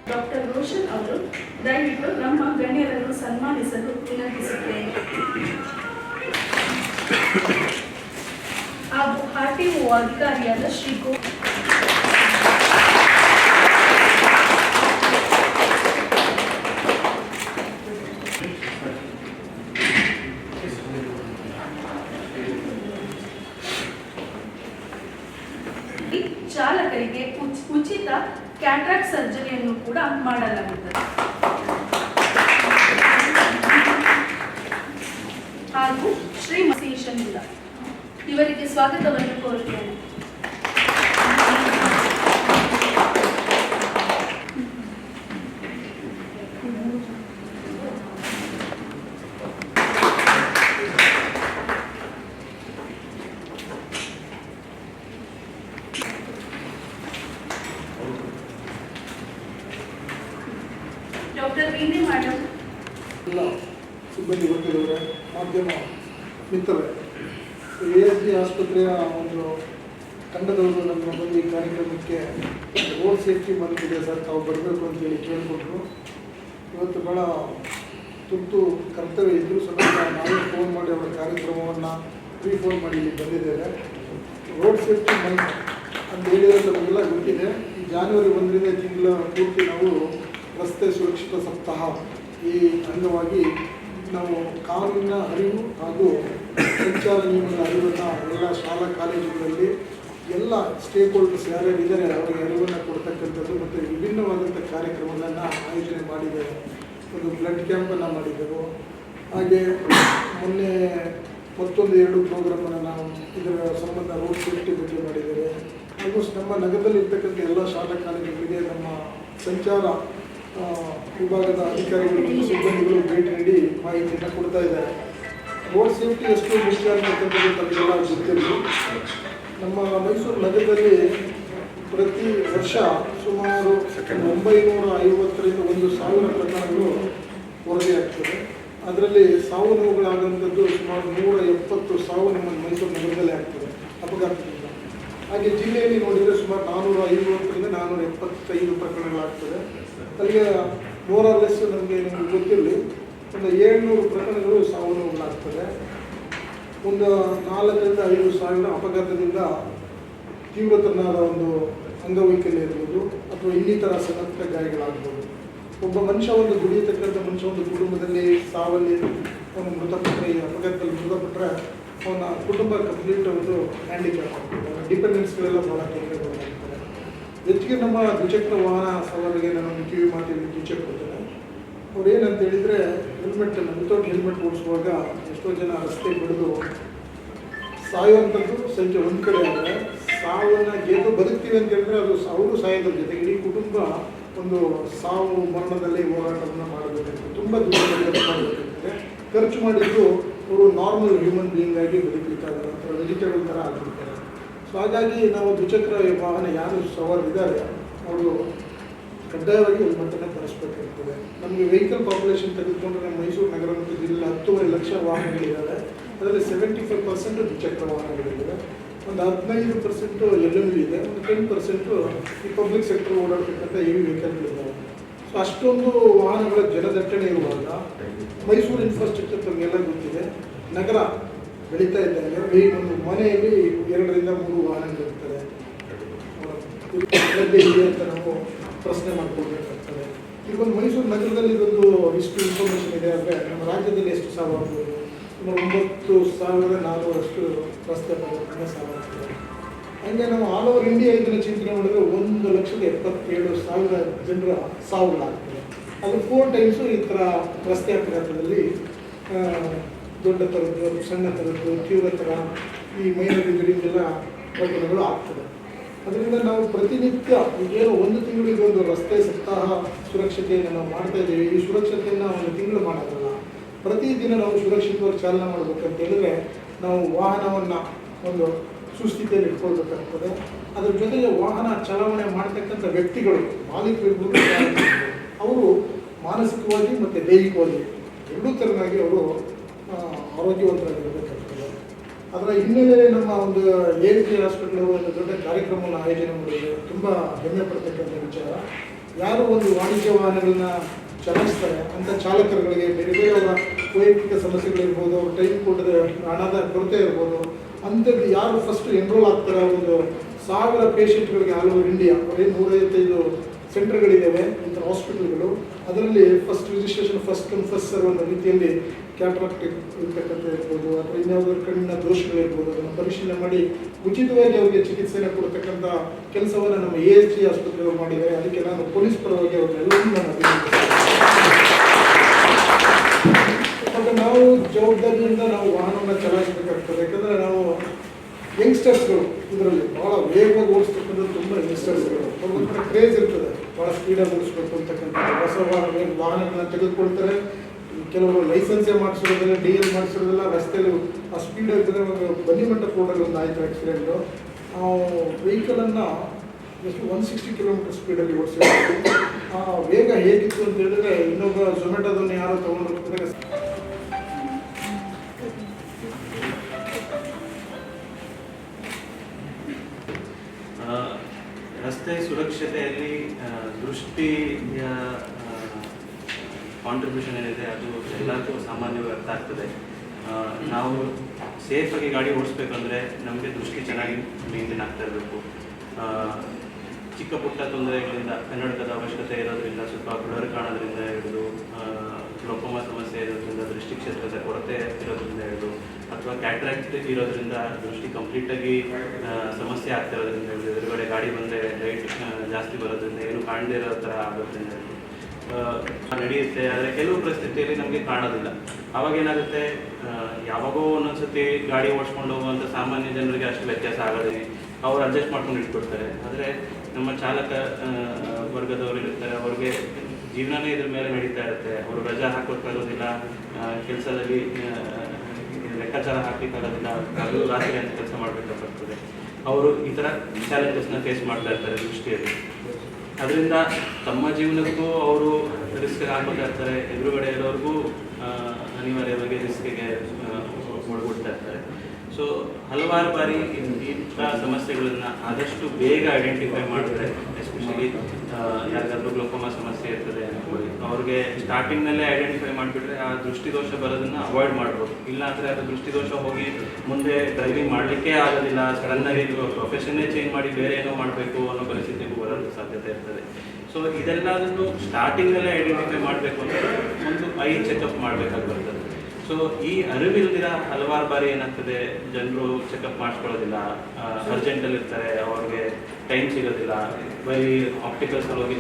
Doctor Roshan ಅವರು ದಯವಿಟ್ಟು ನಮ್ಮ ಗಣ್ಯರನ್ನು ಸನ್ಮಾನಿಸಲು ವಿನಂತಿಸುತ್ತೇನೆ. ಹಾಗೂ ಆರ್ಟಿಒ ಅಧಿಕಾರಿಯಾದ ಶ್ರೀ ಚಾಲಕರಿಗೆ ಉಚಿತ ಕ್ಯಾಟ್ರಾಕ್ಟ್ ಸರ್ಜರಿಯನ್ನು ಕೂಡ ಮಾಡಲಾಗುತ್ತದೆ. ಹಾಗೂ ಶ್ರೀ ಮಸೀಶನಿಂದ ಇವರಿಗೆ ಸ್ವಾಗತವನ್ನು ಕೋರುತ್ತೇನೆ. ಡಾಕ್ಟರ್ ವೀಣೆ ಮೇಡಮ್, ಎಲ್ಲ ಸಿಬ್ಬಂದಿ ವರ್ಗದವರೇ, ಮಾಧ್ಯಮ ಮಿತ್ರರೇ, ASG ಆಸ್ಪತ್ರೆಯ ಒಂದು ತಂಡದವರು ನಮ್ಮ ಬಂದು ಈ ಕಾರ್ಯಕ್ರಮಕ್ಕೆ ರೋಡ್ ಸೇಫ್ಟಿ ಬಂದಿದೆ ಸರ್, ತಾವು ಬರಬೇಕು ಅಂತೇಳಿ ಕೇಳಿಕೊಟ್ರು. ಇವತ್ತು ಭಾಳ ತುರ್ತು ಕರ್ತವ್ಯ ಇದ್ದರೂ ಸಹ ನಾವೇ ಫೋನ್ ಮಾಡಿ ಅವರ ಕಾರ್ಯಕ್ರಮವನ್ನು ಫೋನ್ ಮಾಡಿ ಇಲ್ಲಿ ಬಂದಿದ್ದೇವೆ. ರೋಡ್ ಸೇಫ್ಟಿ ಮಂತ್ ಅಂತ ಹೇಳಿದರೆ ನಮಗೆಲ್ಲ ಗೊತ್ತಿದೆ. ಈ ಜಾನ್ವರಿ 1ರಿಂದ ತಿಂಗಳ ಪೂರ್ತಿ ನಾವು ರಸ್ತೆ ಸುರಕ್ಷಿತ ಸಪ್ತಾಹ ಈ ಅಂಗವಾಗಿ ನಾವು ಕಾನೂನಿನ ಅರಿವು ಹಾಗೂ ಸಂಚಾರ ನಿಯಮಗಳ ಅರಿವನ್ನು ಎಲ್ಲ ಶಾಲಾ ಕಾಲೇಜುಗಳಲ್ಲಿ ಎಲ್ಲ ಸ್ಟೇಕ್ ಹೋಲ್ಡರ್ಸ್ ಯಾರ್ಯಾರಿದ್ದಾರೆ ಅವರಿಗೆ ಅರಿವನ್ನು ಕೊಡ್ತಕ್ಕಂಥದ್ದು ಮತ್ತು ವಿಭಿನ್ನವಾದಂಥ ಕಾರ್ಯಕ್ರಮಗಳನ್ನು ಆಯೋಜನೆ ಮಾಡಿದ್ದೇವೆ. ಒಂದು ಬ್ಲಡ್ ಕ್ಯಾಂಪನ್ನು ಮಾಡಿದ್ದೆವು. ಹಾಗೆ ಮೊನ್ನೆ ಮತ್ತೊಂದು 2 ಪ್ರೋಗ್ರಾಮನ್ನು ನಾವು ಇದರ ಸಂಬಂಧ ರೋಡ್ ಸೇಫ್ಟಿ ಬಗ್ಗೆ ಮಾಡಿದ್ದೇವೆ. ಆಲ್ಮೋಸ್ಟ್ ನಮ್ಮ ನಗರದಲ್ಲಿರ್ತಕ್ಕಂಥ ಎಲ್ಲ ಶಾಲಾ ಕಾಲೇಜುಗಳಿಗೆ ನಮ್ಮ ಸಂಚಾರ ವಿಭಾಗದ ಅಧಿಕಾರಿಗಳು ಮತ್ತು ಸಿಬ್ಬಂದಿಗಳು ಭೇಟಿ ನೀಡಿ ಮಾಹಿತಿಯನ್ನು ಕೊಡ್ತಾ ಇದ್ದಾರೆ. ರೋಡ್ ಸೇಫ್ಟಿ ಎಷ್ಟು ಮುಖ್ಯ ಅಂತಕ್ಕಂಥದ್ದು ತಮಗೆಲ್ಲ ಗೊತ್ತಿರಲಿ. ನಮ್ಮ ಮೈಸೂರು ನಗರದಲ್ಲಿ ಪ್ರತಿ ವರ್ಷ ಸುಮಾರು 950ರಿಂದ 1000 ಪ್ರಕರಣಗಳು ವರದಿಯಾಗ್ತದೆ. ಅದರಲ್ಲಿ ಸಾವು ನೋವುಗಳಾಗುವಂಥದ್ದು ಸುಮಾರು 170 ಸಾವು ನಮ್ಮ ಮೈಸೂರು ನಗರದಲ್ಲೇ ಆಗ್ತದೆ ಅಪಘಾತದಿಂದ. ಹಾಗೆ ಜಿಲ್ಲೆಯಲ್ಲಿ ನೋಡಿದರೆ ಸುಮಾರು 450ರಿಂದ 475 ಪ್ರಕರಣಗಳಾಗ್ತದೆ. ಅಲ್ಲಿಗೆ ಮೋರಲೆಸ್ ನಿಮಗೆ ಗೊತ್ತಿರಲಿ ಒಂದು 700 ಪ್ರಕರಣಗಳು ಸಾವು ನೋವುಗಳಾಗ್ತದೆ. ಒಂದು 4ರಿಂದ 5 ಸಾವಿರ ಅಪಘಾತದಿಂದ ತೀವ್ರತರನಾದ ಒಂದು ಅಂಗವೈಕಲ್ಯ ಇರ್ಬೋದು ಅಥವಾ ಇನ್ನಿತರ ಸಣ್ಣ ಗಾಯಗಳಾಗ್ಬೋದು. ಒಬ್ಬ ಮನುಷ್ಯ ಒಂದು ದುಡಿಯತಕ್ಕಂಥ ಮನುಷ್ಯ ಒಂದು ಕುಟುಂಬದಲ್ಲಿ ಸಾವಲ್ಲಿ ಅವನು ಮೃತಪಟ್ಟರೆ, ಈ ಅಪಘಾತದಲ್ಲಿ ಮೃತಪಟ್ಟರೆ ಅವನ ಕುಟುಂಬ ಕಂಪ್ಲೀಟ್ ಒಂದು ಹ್ಯಾಂಡಿಕ್ಯಾಪ್ ಆಗ್ತದೆ. ವಿಟಮಿನ್ಸ್ಗಳೆಲ್ಲ ಭಾಳ ತೊಂದರೆಗಳಾಗ್ತದೆ. ಹೆಚ್ಚಿಗೆ ನಮ್ಮ ದ್ವಿಚಕ್ರ ವಾಹನ ಸವಾರಿಗೆ ನಾನು ಕಿವಿ ಮಾತಿಗೆ ಕಿಚ್ಚೆ ಕೊಡ್ತೇನೆ. ಅವ್ರು ಏನಂತ ಹೇಳಿದರೆ ಹೆಲ್ಮೆಟನ್ನು ವಿತೌಟ್ ಹೆಲ್ಮೆಟ್ ಓಡಿಸುವಾಗ ಎಷ್ಟೋ ಜನ ರಸ್ತೆ ಬಿಡಿದು ಸಾಯುವಂಥದ್ದು ಸಂಖ್ಯೆ ಒಂದು ಕಡೆ ಆದರೆ, ಸಾವನ್ನು ಗೆದ್ದು ಬದುಕ್ತೀವಿ ಅಂತ ಹೇಳಿದ್ರೆ ಅದು ಅವರು ಸಾಯೋದ್ರ ಜೊತೆಗೆ ಇಡೀ ಕುಟುಂಬ ಒಂದು ಸಾವು ಮರಣದಲ್ಲಿ ಹೋರಾಟವನ್ನು ಮಾಡಬೇಕಾಗ್ತದೆ. ತುಂಬ ದೂರ ಮಾಡಬೇಕಾಗ್ತದೆ. ಖರ್ಚು ಮಾಡಿದ್ದು ಅವರು ನಾರ್ಮಲ್ ಹ್ಯೂಮನ್ ಬೀಯಿಂಗ್ ಆಗಿ ಬದುಕಿರ್ತಾರೆ, ಅಥವಾ ವೆಜಿಟೇಬಲ್ ಥರ ಆಗಿರ್ತಾರೆ. ಸೊ ಹಾಗಾಗಿ ನಾವು ದ್ವಿಚಕ್ರ ವಾಹನ ಯಾರು ಸವಾರಿದ್ದಾರೆ ಅವರು ಕಡ್ಡಾಯವಾಗಿ ಹೆಲ್ಮೆಟನ್ನು ಧರಿಸಬೇಕಾಗ್ತದೆ. ನಮಗೆ ವೆಹಿಕಲ್ ಪಾಪ್ಯುಲೇಷನ್ ತೆಗೆದುಕೊಂಡ್ರೆ ನಮ್ಮ ಮೈಸೂರು ನಗರ ಮತ್ತು ಜಿಲ್ಲೆ 10.5 ಲಕ್ಷ ವಾಹನಗಳಿದ್ದಾವೆ. ಅದರಲ್ಲಿ 75% ದ್ವಿಚಕ್ರ ವಾಹನಗಳಿದ್ದಾವೆ. ಒಂದು 15% LMV ಇದೆ. ಒಂದು 10% ಈ ಪಬ್ಲಿಕ್ ಸೆಕ್ಟರ್ ಓಡಾಡ್ತಕ್ಕಂಥ ಹೆವಿ ವೆಹಿಕಲ್ಗಳಿದ್ದಾವೆ. ಸೊ ಅಷ್ಟೊಂದು ವಾಹನಗಳ ಜನದಟ್ಟಣೆ ಇರುವಾಗ ಮೈಸೂರು ಇನ್ಫ್ರಾಸ್ಟ್ರಕ್ಚರ್ ತಮಗೆಲ್ಲ ಗೊತ್ತಿದೆ. ನಗರ ಬೆಳೀತಾ ಇದ್ದಂಗೆ ಒಂದು ಮನೆಯಲ್ಲಿ 2ರಿಂದ 3 ವಾಹನಗಳಿರ್ತದೆ. ಅಂತ ನಾವು ಪ್ರಶ್ನೆ ಮಾಡ್ಕೊಳ್ಬೇಕಾಗ್ತದೆ. ಈಗ ಒಂದು ಮೈಸೂರು ನಗರದಲ್ಲಿ ಇದೊಂದು ಇಷ್ಟು ಇನ್ಫಾರ್ಮೇಷನ್ ಇದೆ ಅಂದರೆ ನಮ್ಮ ರಾಜ್ಯದಲ್ಲಿ ಎಷ್ಟು ಸಾವು ಆಗ್ಬೋದು? ಸುಮಾರು 9,400 ರಸ್ತೆ ಅಪಘಾತ ಸಾವು ಆಗ್ತದೆ. ಹಾಗೆ ನಾವು ಆಲ್ ಓವರ್ ಇಂಡಿಯಾ ಇದನ್ನು ಚಿಂತನೆ ಮಾಡಿದ್ರೆ 1,77,000 ಜನರ ಸಾವುಗಳಾಗ್ತದೆ. ಅದು 4 ಟೈಮ್ಸು ಈ ಥರ ರಸ್ತೆ ಅಪಘಾತದಲ್ಲಿ ದೊಡ್ಡ ಥರದ್ದು, ಸಣ್ಣ ಥರದ್ದು, ತೀವ್ರ ಥರ, ಈ ಮೈನರ್ ಇಂಜುರಿಗೆಲ್ಲ ಪ್ರಕರಣಗಳು ಆಗ್ತದೆ. ಅದರಿಂದ ನಾವು ಪ್ರತಿನಿತ್ಯ ಈಗೇನು 1 ತಿಂಗಳು ಇದೊಂದು ರಸ್ತೆ ಸಪ್ತಾಹ ಸುರಕ್ಷತೆಯನ್ನು ನಾವು ಮಾಡ್ತಾ ಇದ್ದೀವಿ. ಈ ಸುರಕ್ಷತೆಯನ್ನು 1 ತಿಂಗಳು ಮಾಡೋದಲ್ಲ, ಪ್ರತಿದಿನ ನಾವು ಸುರಕ್ಷಿತವಾಗಿ ಚಾಲನೆ ಮಾಡಬೇಕಂತ ಹೇಳಿದ್ರೆ ನಾವು ವಾಹನವನ್ನು ಒಂದು ಸುಸ್ಥಿತಿಯಲ್ಲಿ ಇಟ್ಕೊಳ್ಬೇಕಾಗ್ತದೆ. ಅದ್ರ ಜೊತೆಗೆ ವಾಹನ ಚಾಲನೆ ಮಾಡ್ತಕ್ಕಂಥ ವ್ಯಕ್ತಿಗಳು, ಮಾಲೀಕರಿರ್ಬೋದು, ಅವರು ಮಾನಸಿಕವಾಗಿ ಮತ್ತು ದೈಹಿಕವಾಗಿ 2 ಥರನಾಗಿ ಅವರು ಆರೋಗ್ಯವಂತರಾಗಿರಬೇಕಾಗ್ತದೆ. ಅದರ ಹಿನ್ನೆಲೆಯಲ್ಲಿ ನಮ್ಮ ಒಂದು ASG ಹಾಸ್ಪಿಟಲ್ ಒಂದು ದೊಡ್ಡ ಕಾರ್ಯಕ್ರಮವನ್ನು ಆಯೋಜನೆ ಮಾಡಿದೆ. ತುಂಬ ಹೆಮ್ಮೆ ಪಡ್ತಕ್ಕಂಥ ವಿಚಾರ. ಯಾರು ಒಂದು ವಾಣಿಜ್ಯ ವಾಹನಗಳನ್ನ ಚಲಾಯಿಸ್ತಾರೆ ಅಂಥ ಚಾಲಕರುಗಳಿಗೆ ಬೇರೆ ಬೇರೆಯವರ ವೈಯಕ್ತಿಕ ಸಮಸ್ಯೆಗಳಿರ್ಬೋದು, ಅವ್ರ ಟೈಮ್ ಕೊಡದ ಹಣದ ಕೊರತೆ ಇರ್ಬೋದು, ಅಂಥದ್ದು ಯಾರು ಫಸ್ಟ್ ಎನ್ರೋಲ್ ಆಗ್ತಾರೆ ಒಂದು 1000 ಪೇಷಂಟ್ಗಳಿಗೆ ಆಲ್ ಓವರ್ ಇಂಡಿಯಾ ಅವರೇ 155 ಸೆಂಟರ್ಗಳಿದ್ದಾವೆ ಇಂಥ ಹಾಸ್ಪಿಟಲ್ಗಳು. ಅದರಲ್ಲಿ first registration first come first serve ಅನ್ನೋ ರೀತಿಯಲ್ಲಿ ಕ್ಯಾಟ್ರಾಕ್ಟ್ ಇರ್ತಕ್ಕಂಥ ಇರ್ಬೋದು ಅಥವಾ ಇನ್ಯಾವುದಾದ್ರು ಕಣ್ಣಿನ ದೋಷಗಳಿರ್ಬೋದು ಅದನ್ನು ಪರಿಶೀಲನೆ ಮಾಡಿ ಉಚಿತವಾಗಿ ಅವರಿಗೆ ಚಿಕಿತ್ಸೆಯನ್ನು ಕೊಡ್ತಕ್ಕಂಥ ಕೆಲಸವನ್ನು ನಮ್ಮ ASG ಆಸ್ಪತ್ರೆಗಳು ಮಾಡಿದ್ದಾರೆ. ಅದಕ್ಕೆ ನಾನು ಪೊಲೀಸ್ ಪರವಾಗಿ ಅವರೆಲ್ಲರೂ ನಾನು ಮತ್ತು ನಾವು ಜವಾಬ್ದಾರಿಯಿಂದ ನಾವು ವಾಹನವನ್ನು ಚಲಾಯಿಸಬೇಕಾಗ್ತದೆ. ಯಾಕಂದರೆ ನಾವು ಯಂಗ್ಸ್ಟರ್ಸ್ಗಳು ಇದರಲ್ಲಿ ಭಾಳ ವೇಗವಾಗಿ ಓಡಿಸ್ತಕ್ಕಂಥದ್ದು ತುಂಬ ಯಂಗ್ಸ್ಟರ್ಸ್ಗಳು ಅವ್ರಿಗೊಂಥರ ಕ್ರೇಜ್ ಇರ್ತದೆ, ಭಾಳ ಸ್ಪೀಡಾಗಿ ಓಡಿಸ್ಬೇಕು ಅಂತಕ್ಕಂಥ ಹೊಸ ವಾಹನಗಳನ್ನ ತೆಗೆದುಕೊಳ್ತಾರೆ. ಕೆಲವರು ಲೈಸೆನ್ಸೇ ಮಾಡಿಸಿರೋದಿಲ್ಲ, DL ಮಾಡಿಸಿರೋದಿಲ್ಲ, ರಸ್ತೆಯಲ್ಲಿ ಆ ಸ್ಪೀಡ್ ಇರ್ತದೆ. ಬನ್ನಿ ಮಂಟಪ ರೋಡಲ್ಲಿ ಒಂದು ಆಯಿತು ಆಕ್ಸಿಡೆಂಟು. ವೆಹಿಕಲನ್ನು ಎಷ್ಟು 160 ಕಿಲೋಮೀಟರ್ ಸ್ಪೀಡಲ್ಲಿ ಓಡಿಸಿದ್ರು. ಆ ವೇಗ ಹೇಗಿತ್ತು ಅಂತ ಹೇಳಿದ್ರೆ ಇನ್ನೊಬ್ಬ ಝೊಮ್ಯಾಟೋದನ್ನು ಯಾರೋ ತೊಗೊಂಡು ಹೋಗ್ತಾರೆ. ರಸ್ತೆ ಸುರಕ್ಷತೆಯಲ್ಲಿ ದೃಷ್ಟಿಯ ಕಾಂಟ್ರಿಬ್ಯೂಷನ್ ಏನಿದೆ ಅದು ಎಲ್ಲರಿಗೂ ಸಾಮಾನ್ಯವಾಗಿ ಅರ್ಥ ಆಗ್ತದೆ. ನಾವು ಸೇಫಾಗಿ ಗಾಡಿ ಓಡಿಸ್ಬೇಕಂದ್ರೆ ನಮಗೆ ದೃಷ್ಟಿ ಚೆನ್ನಾಗಿ ಮೇಂಟೈನ್ ಆಗ್ತಾ ಇರಬೇಕು. ಚಿಕ್ಕ ಪುಟ್ಟ ತೊಂದರೆಗಳಿಂದ ಕನ್ನಡಕದ ಅವಶ್ಯಕತೆ ಇರೋದ್ರಿಂದ, ಸ್ವಲ್ಪ ಬ್ಲರ್ ಕಾಣೋದ್ರಿಂದ ಹಿಡಿದು, ಗ್ಲೋಕೋಮಾ ಸಮಸ್ಯೆ ಇರೋದ್ರಿಂದ, ದೃಷ್ಟಿ ಕ್ಷೇತ್ರದ ಕೊರತೆ ಇರೋದ್ರಿಂದ ಹಿಡಿದು, ಅಥವಾ ಕ್ಯಾಟ್ರಾಕ್ಟ್ ಇರೋದ್ರಿಂದ ದೃಷ್ಟಿ ಕಂಪ್ಲೀಟಾಗಿ ಸಮಸ್ಯೆ ಆಗ್ತಾ ಇರೋದ್ರಿಂದ ಹಿಡಿದು, ಎದುರುಗಡೆ ಗಾಡಿ ಬಂದರೆ ಲೈಟ್ ಜಾಸ್ತಿ ಬರೋದ್ರಿಂದ ಏನು ಕಾಣದೇ ಇರೋ ಥರ ಆಗೋದ್ರಿಂದ ಹಿಡಿದು ನಡೆಯುತ್ತೆ. ಆದರೆ ಕೆಲವು ಪರಿಸ್ಥಿತಿಯಲ್ಲಿ ನಮಗೆ ಕಾಣೋದಿಲ್ಲ. ಆವಾಗ ಏನಾಗುತ್ತೆ, ಯಾವಾಗೋ ಒಂದೊಂದ್ಸತಿ ಗಾಡಿ ಓಡಿಸ್ಕೊಂಡು ಹೋಗುವಂಥ ಸಾಮಾನ್ಯ ಜನರಿಗೆ ಅಷ್ಟು ವ್ಯತ್ಯಾಸ ಆಗೋದೇ, ಅವ್ರು ಅಡ್ಜಸ್ಟ್ ಮಾಡ್ಕೊಂಡು ಇಟ್ಕೊಡ್ತಾರೆ. ಆದರೆ ನಮ್ಮ ಚಾಲಕ ವರ್ಗದವರು ಇರ್ತಾರೆ, ಅವ್ರಿಗೆ ಜೀವನನೇ ಇದ್ರ ಮೇಲೆ ನಡೀತಾ ಇರುತ್ತೆ. ಅವರು ರಜಾ ಹಾಕೋಕ್ಕಾಗೋದಿಲ್ಲ, ಕೆಲಸದಲ್ಲಿ ಲೆಕ್ಕಾಚಾರ ಹಾಕಲಿಕ್ಕಾಗೋದಿಲ್ಲ, ಹಗಲು ರಾತ್ರಿ ಅಂತ ಕೆಲಸ ಮಾಡಬೇಕಾಗ್ತದೆ. ಅವರು ಈ ಥರ ಚಾಲೆಂಜಸ್ನ ಫೇಸ್ ಮಾಡ್ತಾ ಇರ್ತಾರೆ ದೃಷ್ಟಿಯಲ್ಲಿ. ಅದರಿಂದ ತಮ್ಮ ಜೀವನಕ್ಕೂ ಅವರು ರಿಸ್ಕ್ ಹಾಕೋತಾ ಇರ್ತಾರೆ, ಎದುರುಗಡೆ ಇರೋರಿಗೂ ಅನಿವಾರ್ಯವಾಗಿ ರಿಸ್ಕಿಗೆ ಒಳಗೊಡ್ತಾ ಇರ್ತಾರೆ. ಸೊ ಹಲವಾರು ಬಾರಿ ಇಂಥ ಸಮಸ್ಯೆಗಳನ್ನು ಆದಷ್ಟು ಬೇಗ ಐಡೆಂಟಿಫೈ ಮಾಡಿದ್ರೆ, ಎಸ್ಪೆಷಲಿ ಯಾರಿಗಾದ್ರೂ ಗ್ಲೋಕೋಮಾ ಸಮಸ್ಯೆ ಇರ್ತದೆ ಅನ್ಕೊಳ್ಳಿ, ಅವ್ರಿಗೆ ಸ್ಟಾರ್ಟಿಂಗ್ನಲ್ಲೇ ಐಡೆಂಟಿಫೈ ಮಾಡಿಬಿಟ್ರೆ ಆ ದೃಷ್ಟಿದೋಷ ಬರೋದನ್ನು ಅವಾಯ್ಡ್ ಮಾಡ್ಬೋದು. ಇಲ್ಲಾಂದರೆ ಅದು ದೃಷ್ಟಿದೋಷ ಹೋಗಿ ಮುಂದೆ ಡ್ರೈವಿಂಗ್ ಮಾಡಲಿಕ್ಕೇ ಆಗೋದಿಲ್ಲ, ಸಡನ್ನಾಗಿ ಪ್ರೊಫೆಷನ್ನೇ ಚೇಂಜ್ ಮಾಡಿ ಬೇರೆ ಏನೋ ಮಾಡಬೇಕು ಅನ್ನೋ ಪರಿಸ್ಥಿತಿಗೂ ಬರೋದು ಸಾಧ್ಯತೆ ಇರ್ತದೆ. ಸೊ ಇದೆಲ್ಲದನ್ನು ಸ್ಟಾರ್ಟಿಂಗಲ್ಲೇ ಐಡೆಂಟಿಫೈ ಮಾಡಬೇಕು ಅಂದರೆ ಒಂದು ಐ ಚೆಕಪ್ ಮಾಡಬೇಕಾಗಿ ಬರ್ತದೆ. ಸೊ ಈ ಅರಿವಿಲ್ದಿರ ಹಲವಾರು ಬಾರಿ ಏನಾಗ್ತದೆ, ಜನರು ಚೆಕಪ್ ಮಾಡಿಸ್ಕೊಳ್ಳೋದಿಲ್ಲ, ಅರ್ಜೆಂಟಲ್ಲಿ ಇರ್ತಾರೆ, ಅವ್ರಿಗೆ ಟೈಮ್ ಸಿಗೋದಿಲ್ಲ, ಬರೀ ಆಪ್ಟಿಕಲ್ಸ್ ಹೋಗಿ